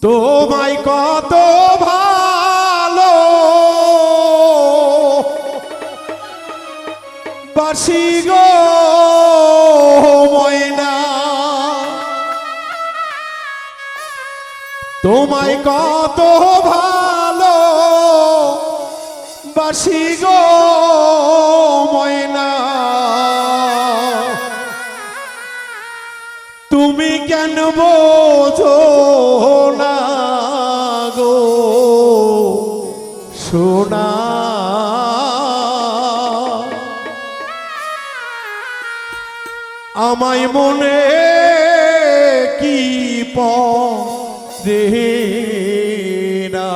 তোমায় কত ভালো বাসি গো ময়না, তোমায় কত ভালো বাসি গো ময়না, তুমি কেন বোঝো না গো সোনা। আমায় মনে কি পড়ে না,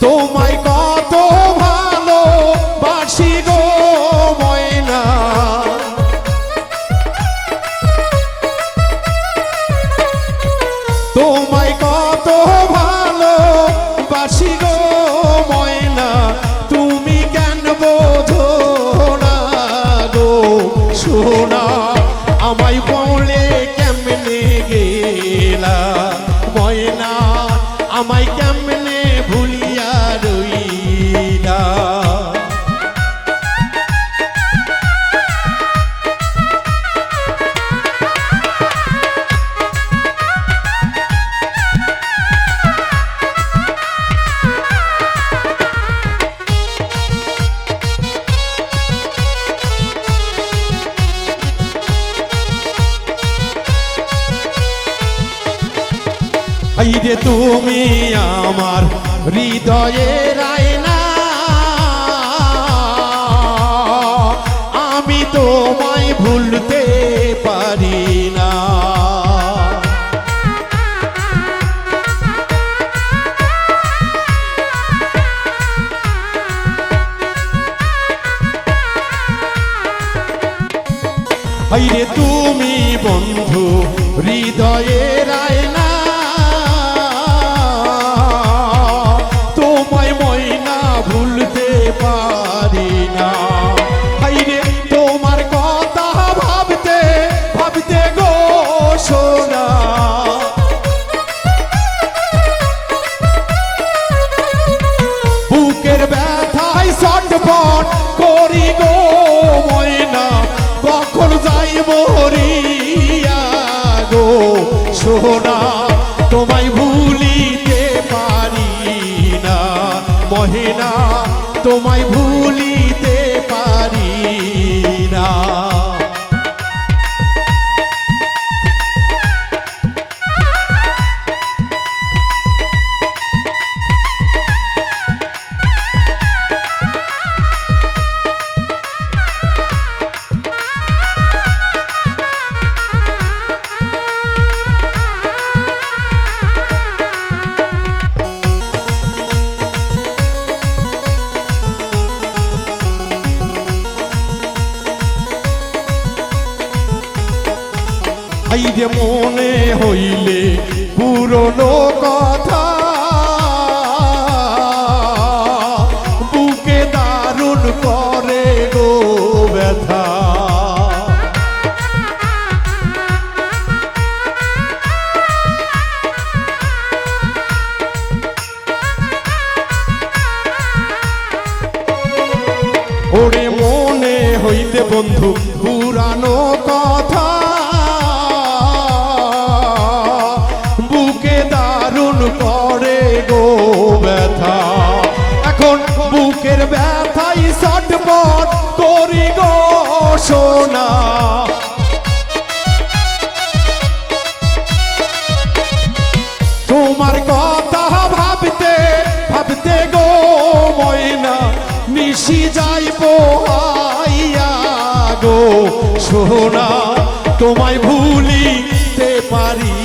তোমায় কত ভালো বাসি গো ময়না, তোমায় কত ভালো বাসি গো ময়না, তুমি কেন বোঝো না গো সোনা। আমায় বলে কেমনে গেলা ময়না, আমায় কেমনে ভুলিয়া রইলা। আইরে তুমি আমার হৃদয়ের আয়না, আমি তোমায় ভুলতে পারি না। আইরে তুমি বন্ধু হৃদয়ের আয়না, তোমায় ময়না ভুলতে পারি না। আইরে তোমার কথা ভাবতে ভাবতে গো সোনা, বুকের ব্যথায় ছটফট করি গো ময়না, কখন যাই মরিয়া গো সোনা। তোমায় ভুলিতে পারি না মহিনা, তোমায় ভুলিতে পারি না। আইরে মনে হইলে পুরনো কথা, বুকে দারুণ করে গো ব্যথা। ওরে মনে হইলে বন্ধু পুরানো কথা, করে গো ব্যথা। এখন বুকের ব্যথাই ছটফট করি গো সোনা, তোমার কথা ভাবতে ভাবতে গো ময়না, নিশি যাই পোহাইয়া গো সোনা। তোমায় ভুলিতে পারি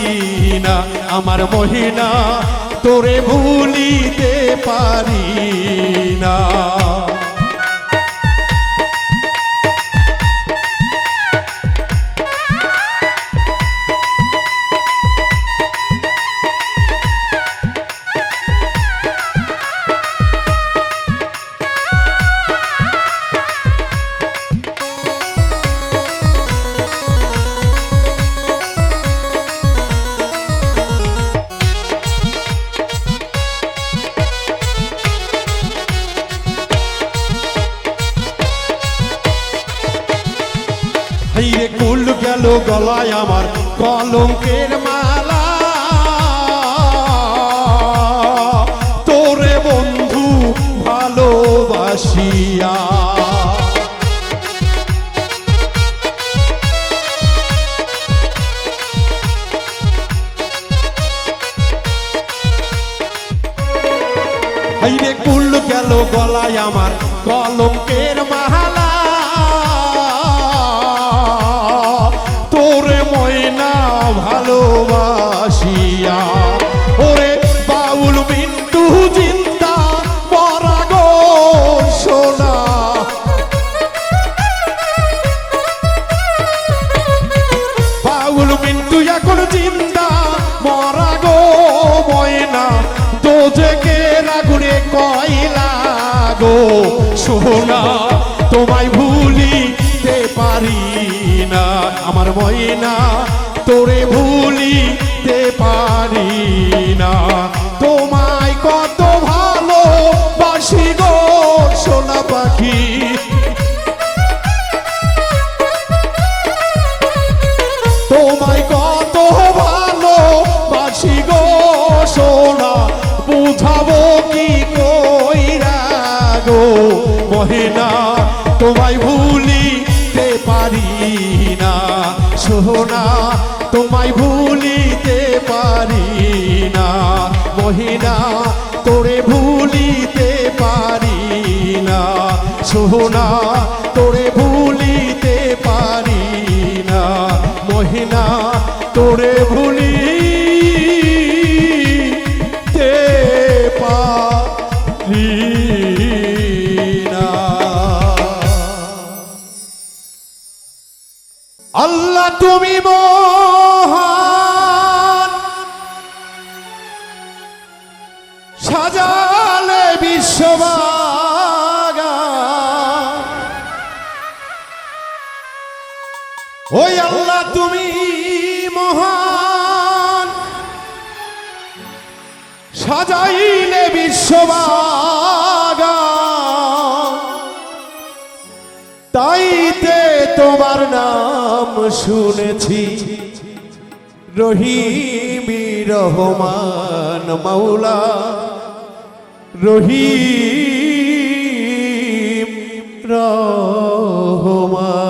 না আমার মহিনা, তোরে ভুলিতে পারি না। গলায় আমার কলঙ্কের মালা তোরে বন্ধু ভালোবাসিয়া হাইরে কুল গেল গলায় আমার কলঙ্কের মালা তোরে ময়না ভালোবাসিয়া ওরে বাউল বিন্দু জিন্দা মরা গো সোনা বাউল বিন্দু এখন জিন্দা মরা গো ময়না দোজকের আগুনে কয়লা গো সোনা তোমায় ভুলিতে পারি না আমার ময়না তোরে ভুলিতে পারি না তোমায় কত ভালোবাসি গো সোনা পাখি তোমায় কত ভালোবাসি গো সোনা বুঝাবো কি কইরা গো মহিনা তোমায় ভুলিতে পারি না সোনা তোমায় ভুলিতে পারি না মহিনা তোরে ভুলিতে পারি না সোনা তোরে ভুলিতে পারি না মহিনা তোরে ভুলি আল্লাহ তুমি মহান সাজালে বিশ্ববাগান ওই আল্লাহ তুমি মহান সাজাইলে বিশ্ববাগান তাইতে তোমার নাম শুনেছি রহিমি রহমান মাওলা রহিম রহমান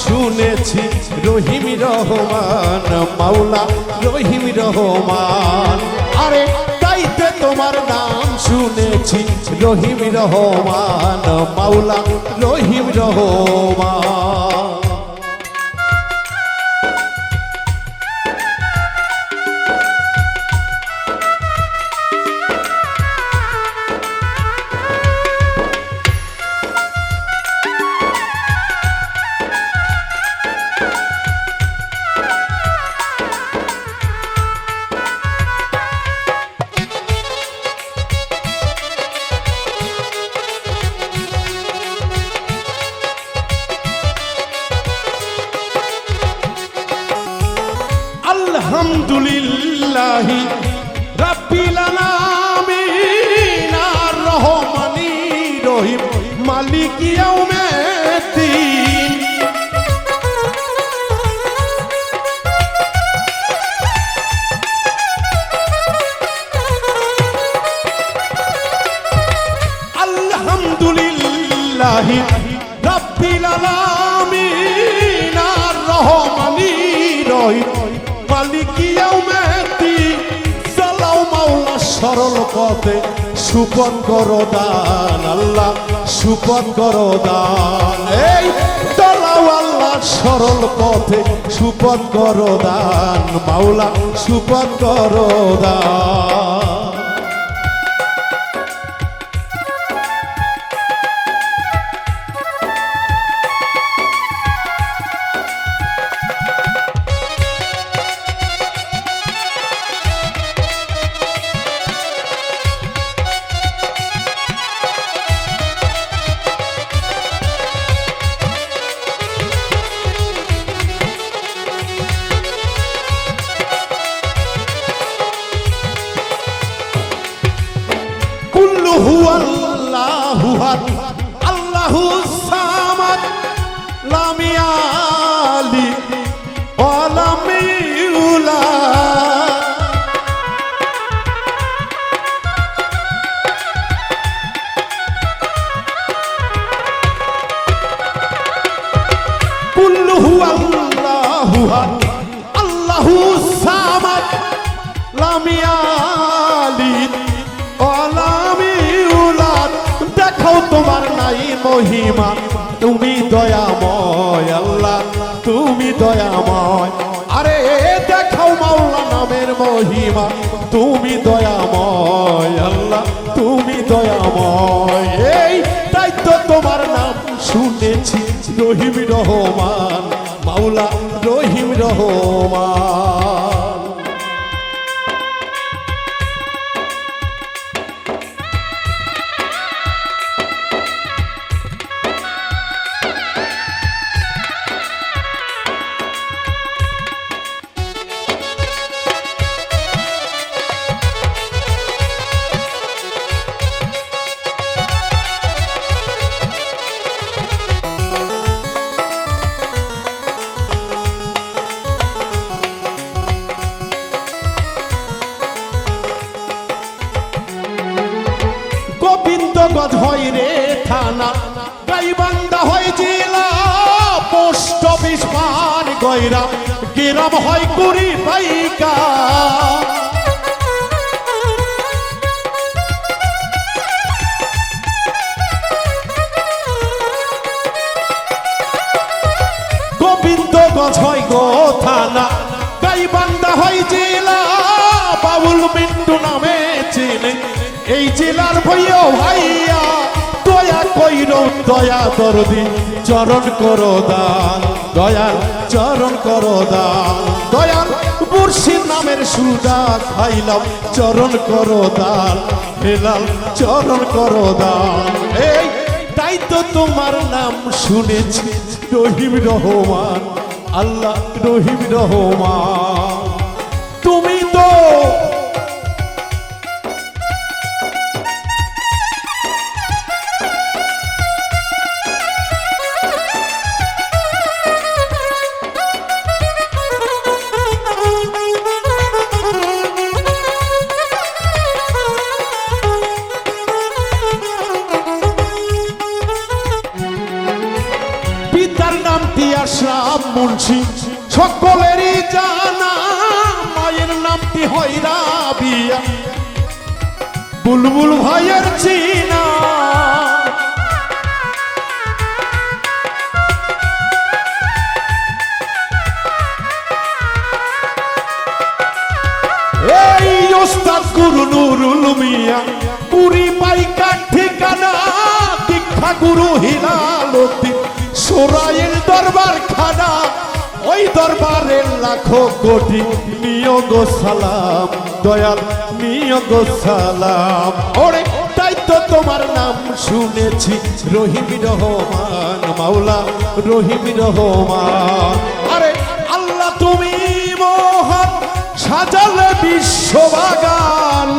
শুনেছি রহিম রহমান মাওলা রহিম রহমান আরে তাইতে তোমার নাম শুনেছি রহিম রহমান মাওলা রহিম রহমান আলহামদুলিল্লাহি রাব্বিল আলামিন আর রহমানি রহিম মালিক ইয়াউমিদ্দিন আলহামদুলিল্লাহি রাব্বিল আলামিন আর রহমানি রহিম মালিক ইয়াউমিদ্দিন চালাও মাওলা সরল পথে সুপথ করো দান আল্লাহ সুপথ করো দান এই চালাও আল্লাহ সরল পথে সুপথ করো দান, মাওলা সুপথ করো দান। আল্লাহু আহাদ আল্লাহু সামাদ লাম ইয়ালিদ ওয়া লাম ইউলাদ। কুল হুয়াল্লাহু আহাদ আল্লাহু সামাদ লাম ইয়ালিদ ওয়া লাম ইউলাদ। দেখাও তোমার নাই মহিমা, তুমি দয়াময় আল্লাহ, তুমি দয়াময়। আরে দেখাও মাওলা নামের মহিমা, তুমি দয়াময় আল্লাহ, তুমি দয়াময়। এই তাই তো তোমার নাম শুনেছি রহিম রহমান, মাওলা রহিম রহমান। গোবিন্দগঞ্জ হয় রে থানা, গাইবান্ধা হয় জেলা, পোস্ট অফিস পান গয়রা, গ্রাম হয় কুড়ি পাইকা। গোবিন্দগঞ্জ হয় গো থানা, গাইবান্ধা হয় জেলা, বাউল মিন্টু নামে চেনে এই জেলার ভাইয়া ভাইয়া। দয়া কইর দয়া দরদি চরণ করো দান, দয়াল চরণ করো দান। দয়াল মুর্শিদ নামের সুদা খাইলাম, চরণ করো দান, হেলাল চরণ করো দান। এই তাই তো তোমার নাম শুনেছি রহিম রহমান আল্লাহ, রহিম রহমান। তুমি তো আশরাফ মুন্সি সকলেরই জানা, মায়ের নামটি হয় রাবিয়া, বুলবুল ভাইয়ের চিনা। এই ওস্তাদ গুরু নুরুল মিয়া, পুরি পাইকার ঠিকানা, দীক্ষা গুরু হিলালুদ্দিন সোরাইল দরবার খানা, ওই দরবারের লাখো কোটি নিয়োগ সালাম, দয়াল নিয়োগ সালাম। ওরে তাই তো তোমার নাম শুনেছি রহিম রহমান, মাওলা রহিম রহমান। আরে আল্লাহ তুমি মহান, সাজালে বিশ্ববাগান।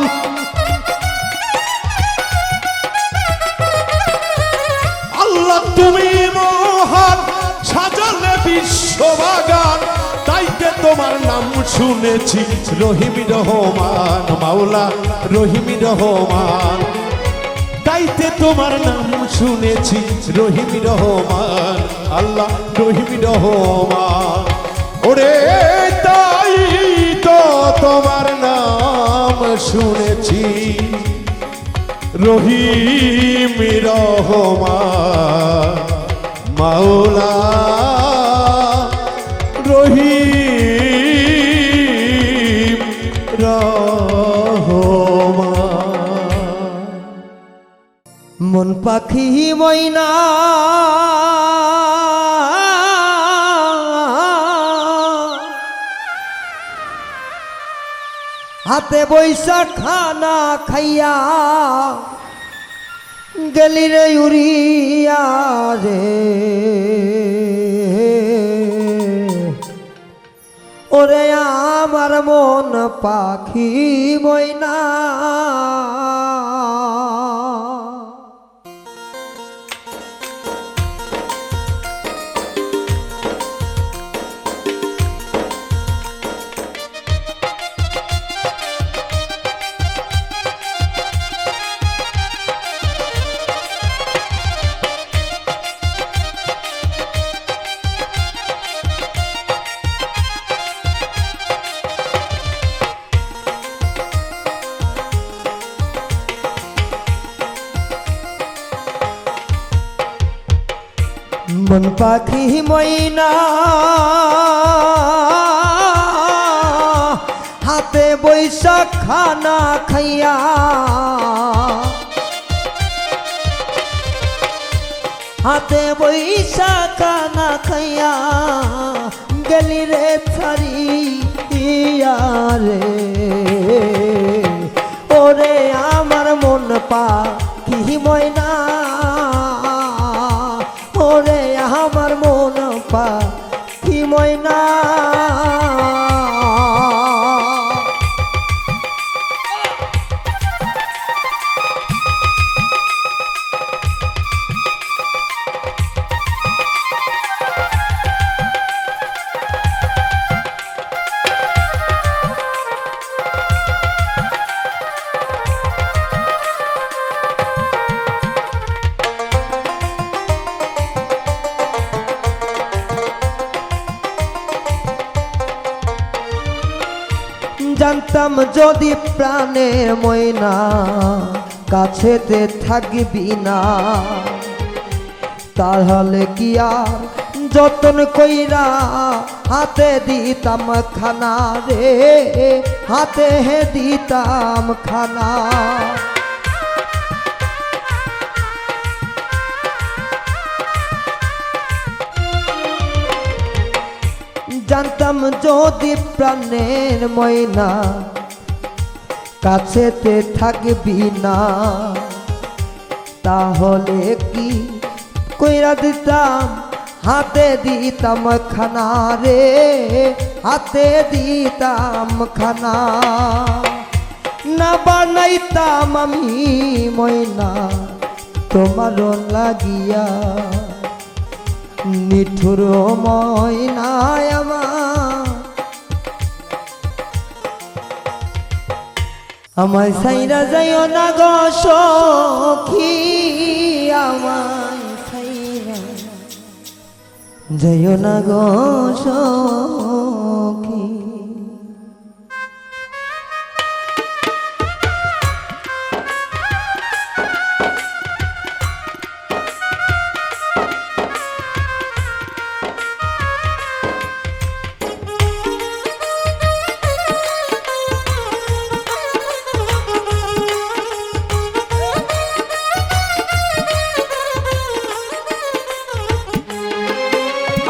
আল্লাহ তুমি মহান, সাজালে বিশ্ববাগান। তাইতে তোমার নাম শুনেছি রহিম রহমান, মাওলা রহিম রহমান। তাইতে তোমার নাম শুনেছি রহিম রহমান আল্লাহ রহিম রহমান। ওরে তাই তো তোমার নাম শুনেছি রহিম রহমান মাওলা রহমান। মন পাখি ময়না হাতে বৈশা খানা খাইয়া গেলি রে উড়িয়া রে, ওরে আমার মন পাখি ময়না। মন পাখি ময়না হাতে বৈশা খানা খাইয়া হাতে বৈশা খানা খাইয়া গেলি রে ছাড়িয়া রে, ওরে আমার মন পাখি ময়না, ওরে আমার মন পাখি ময়না। জানতাম যদি প্রাণের ময়না কাছেতে থাকবি না, তাহলে কি আর যতন কইরা হাতে দিতাম খানা রে, হাতে দিতাম খানা। জানতাম যদি প্রাণের ময়না কাছেতে থাকবি না, তাহলে কি কইরা দিতাম হাতে দিতাম খানা রে, হাতে দিতাম খানা। না বানাইতাম আমি ময়না তোমার লাগিয়া, নিঠুর ময়নায় আমায় সাইরা যাইও না গো সখী, আমায় সাইরা যাইও না গো সখী।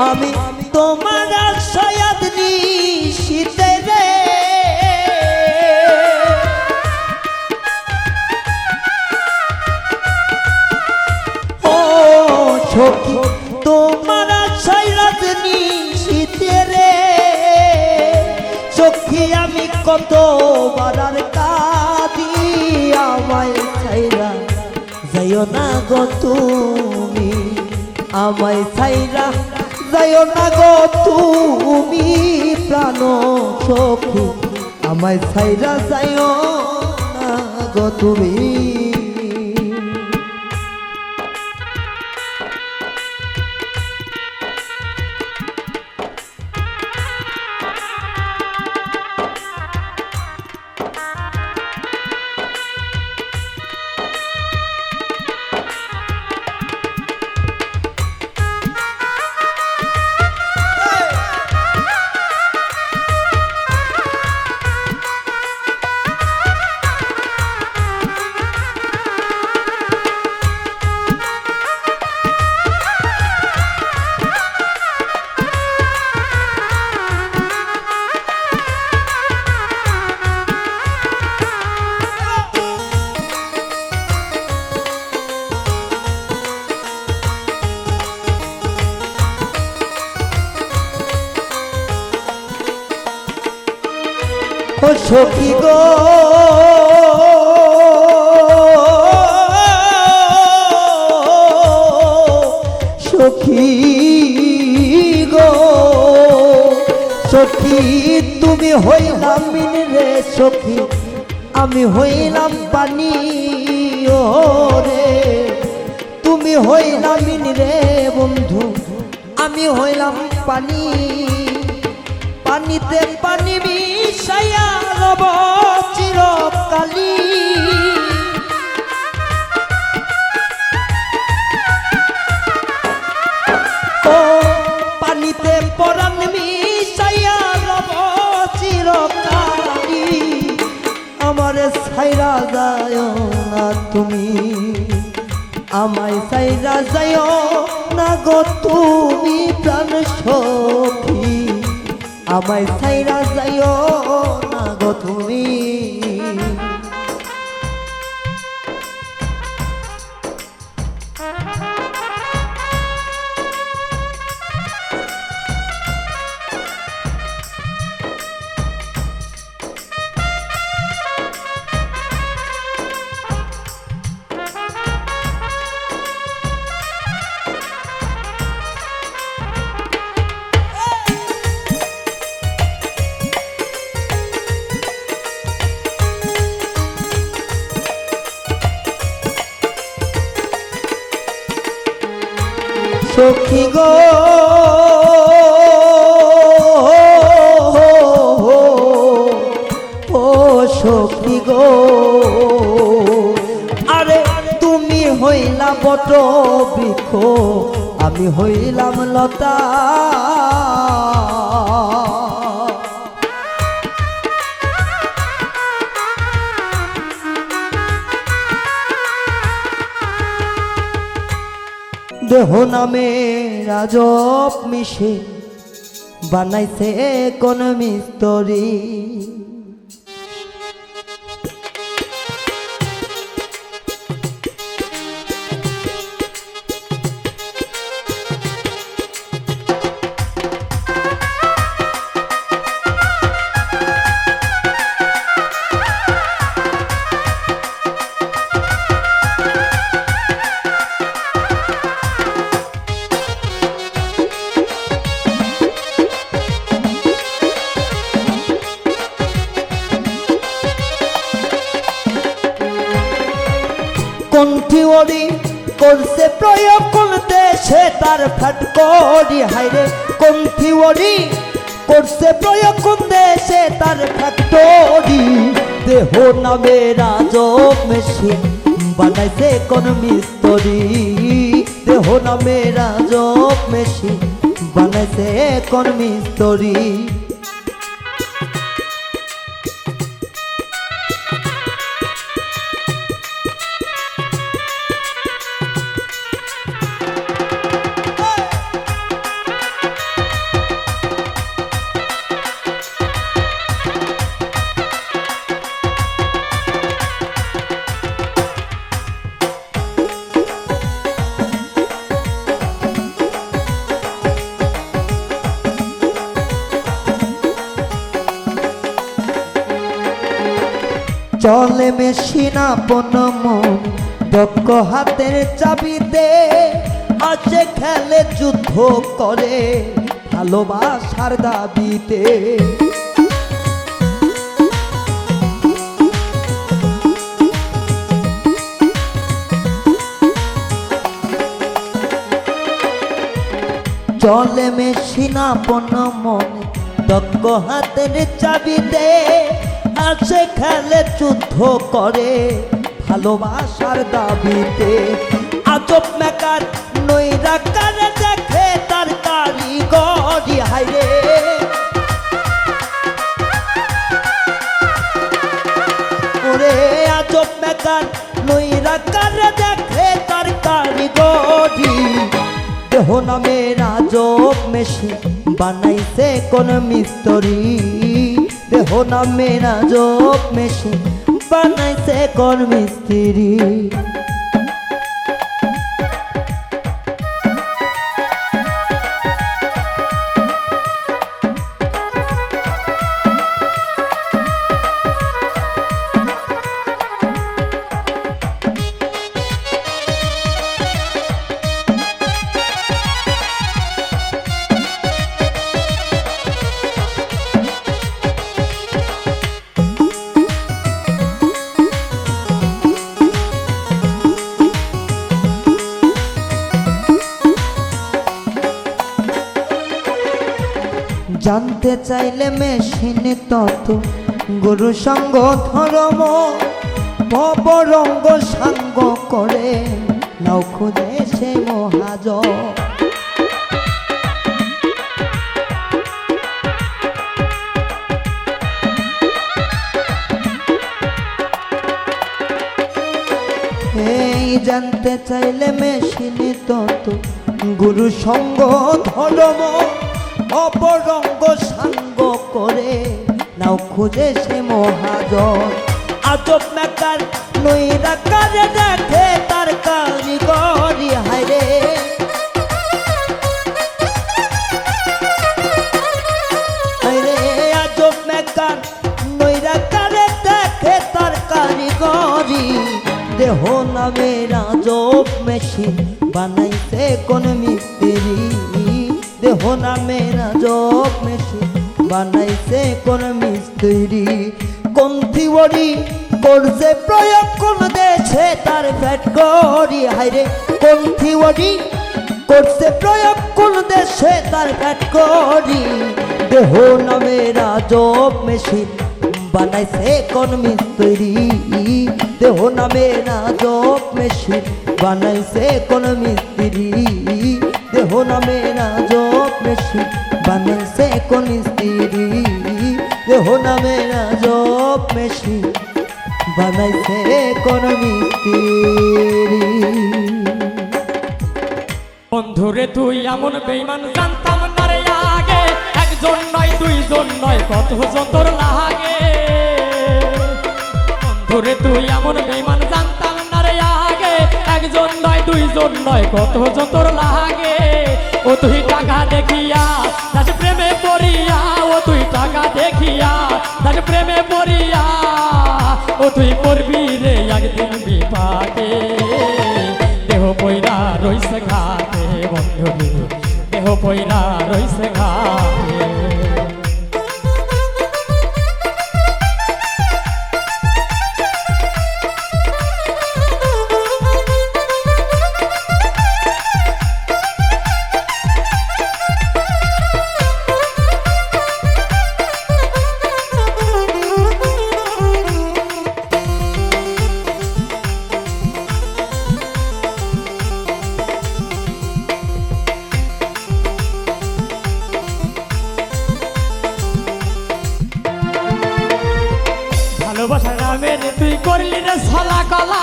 আমি তোমার আশায়াদ নিশিতে রে, ও সখী তোমার আশায়াদ নিশিতে রে, সখী আমি কত বারার কাঁদি, আমায় ছাইরা যাইও না গো তুমি, আমায় ছাইরা যাইও না গো তুমি প্রাণ সখী, আমায় ছাইরা যাইও না গো তুমি। সখী গো সখী গো সখী তুমি হইলাম মিন রে সখী আমি হইলাম পানি ও রে তুমি হইলাম মিন রে বন্ধু আমি হইলাম পানি পানিতে পানি মিশাইয়া রব চিরকালী ও পানিতে পরাণ মিশাইয়া রব চিরকালী আমারে ছাইরা যায় না তুমি আমায় ছাইরা যায় না গো তুমি প্রাণ সখী আমায় ছাইরা যাইও না গো তুমি সখী গো ও সখী গো আরে তুমি হইলা বট বৃক্ষ আমি হইলাম লতা দেহ নামে রাজব মিশে বানাইছে কোন মিস্তরি কণ্ঠি ওরি করছে প্রয়োগ কোন দেশে তার ফাটকরি হাইরে কণ্ঠি ওরি করছে প্রয়োগ কোন দেশে তার ফ্যাক্টরি দেহ নামে রাজব মেশিন বানাইছে কোন মিস্তরি দেহ নামে রাজব মেশিন বানাইছে কোন মিস্তরি চলে মেশিনা পন মন দক্ষ হাতের চাবিতে আছে খেলে যুদ্ধ করে ভালোবাসার দাবিতে চলে মেশিনা পন মন দক্ষ হাতের চাবিতে আছে খেলে যুদ্ধ করে ভালোবাসার দাবিতে আজব মেকার নইরা কারে দেখে তার কারিগরি হাইরে ওরে আজব মেকার নইরা কারে দেখে তার কারিগরি দেহ নামে রাজব মেশিন বানাইছে কোন মিস্তরি দেহ নামে রাজব মেশিন বানাইছে কোন মিস্ত্রি জানতে চাইলে মেশিন তত গুরু সঙ্গ ধর্ম ভবরঙ্গ সাঙ্গ করে নাও খুঁজে সে মহাজ এই জানতে চাইলে মেশিন তত গুরু সঙ্গ ধর্ম অপরঙ্গ সাঙ্গ করে নাও খুঁজে সে মহাজন আজব মেকার নইরা কাজে দেখে তার কারিগরি হায়রে হায়রে আজব মেকার নইরা কাজে দেখে তার কারিগরি দেহ নামের আজব মেশিন বানাইছে কোন মিস্ত্রি দেহ নামের আজব মেশিন বানাইছে কোন মিস্ত্রি কোন থিওরি করছে প্রয়োগ কোন দেশে তার ফ্যাট করি হায়রে কোন থিওরি করছে প্রয়োগ কোন দেশে তার ফ্যাট করি দেহ নামের আজব মেশিন বানাইছে কোন মিস্ত্রি দেহ নামের আজব মেশিন বানাইছে কোন মিস্ত্রি দেহ নামের আজব মেশিন বানাইছে কোন মিস্ত্রি দেহ নামের আজব মেশিন বানাইছে কোন মিস্ত্রি বন্ধুরে তুই এমন বেঈমান জানতাম না রে আগে একজন নয় দুইজন নয় কত যতর লাগে বন্ধুরে তুই এমন বেঈমান জানতাম না রে আগে একজন নয় দুইজন নয় কত যতর লাগে ও তুই টাকা দেখিয়া তার প্রেমে পড়িয়া ও তুই টাকা দেখিয়া তার প্রেমে পড়িয়া ও তুই পড়বি রে একদিন বিপাকে দেহ পয়রা রইছে ঘাটে বন্ধুরে দেহ পয়রা রইছে ঘাটে ভালোবাসার নামে তুই করলি রে ছলা কলা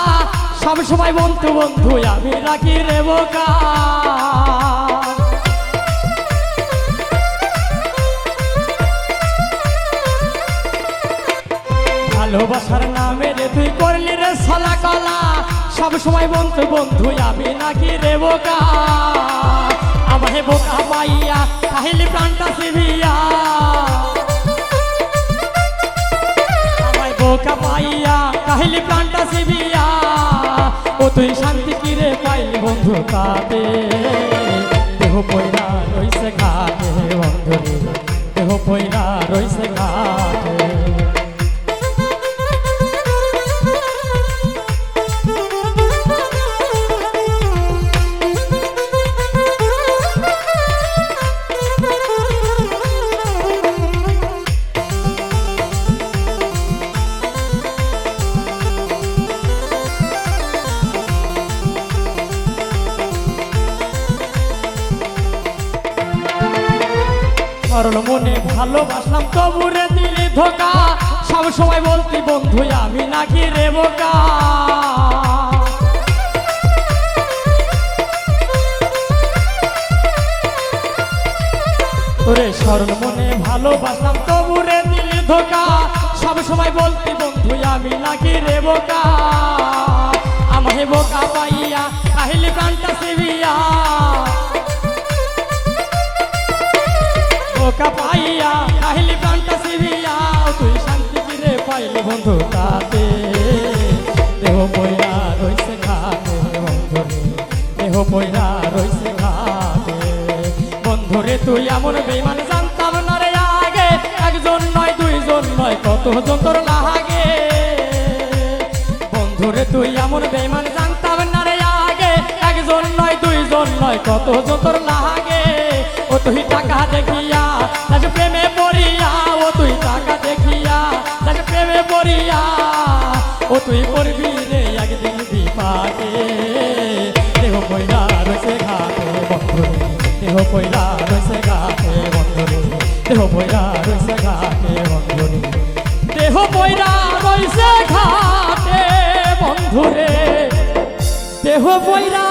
সব সময় বন্ধু বন্ধু আমি রাখি রে বোকা ভালোবাসার নামে তুই করলি রে ছলা কলা সব সময় বন্ধু বন্ধু আমি নাকি রে বোকা আমায় বোকা পাইয়া কাহিলি প্রাণটা সিভিয়া বোকা পাইয়া কাহিলি প্রাণটা সিবিয়া ও তুই শান্তি কিরে পাইলি বন্ধু তাতে দেহ পয়রা রইছে ঘাটে বন্ধুরে দেহ পয়রা রইছে ঘাটে সরল মনে ভালোবাসলাম তবুরে দিলি ধোকা সব সময় বলতি বন্ধু আমি নাকি রে বোকা তোরে সরল মনে ভালোবাসলাম তবুরে দিলি ধোকা সব সময় বলতি বন্ধু আমি নাকি রে বোকা আমায় বোকা পাইয়া কাহিলি প্রাণটা সিবিয়া বোকা পাইয়া কাহিলি প্রাণটা সিভিয়া তুই শান্তি কিরে পাইলি বন্ধু তাতে দেহ পয়রা রইছে ঘাটে বন্ধুরে দেহ পয়রা রইছে ঘাটে বন্ধুরে তুই এমন বেঈমান জানতাম না রে আগে একজন নয় দুইজন নয় কত যন্তর লাগে বন্ধুরে তুই এমন বেঈমান জানতাম না রে আগে একজন নয় দুইজন নয় কত যন্তর লাগে ও তুই টাকা দেখিয়া তার প্রেমে পড়ে তুই করবি রে একদিন বিপাকে দেহ কইরা রয়েছে ঘাটে বন্ধুরে দেহ কইরা রয়েছে ঘাটে বন্ধুরে দেহ কইরা রয়েছে ঘাটে বন্ধুরে দেহ কইরা রয়েছে ঘাটে বন্ধুরে দেহ কইরা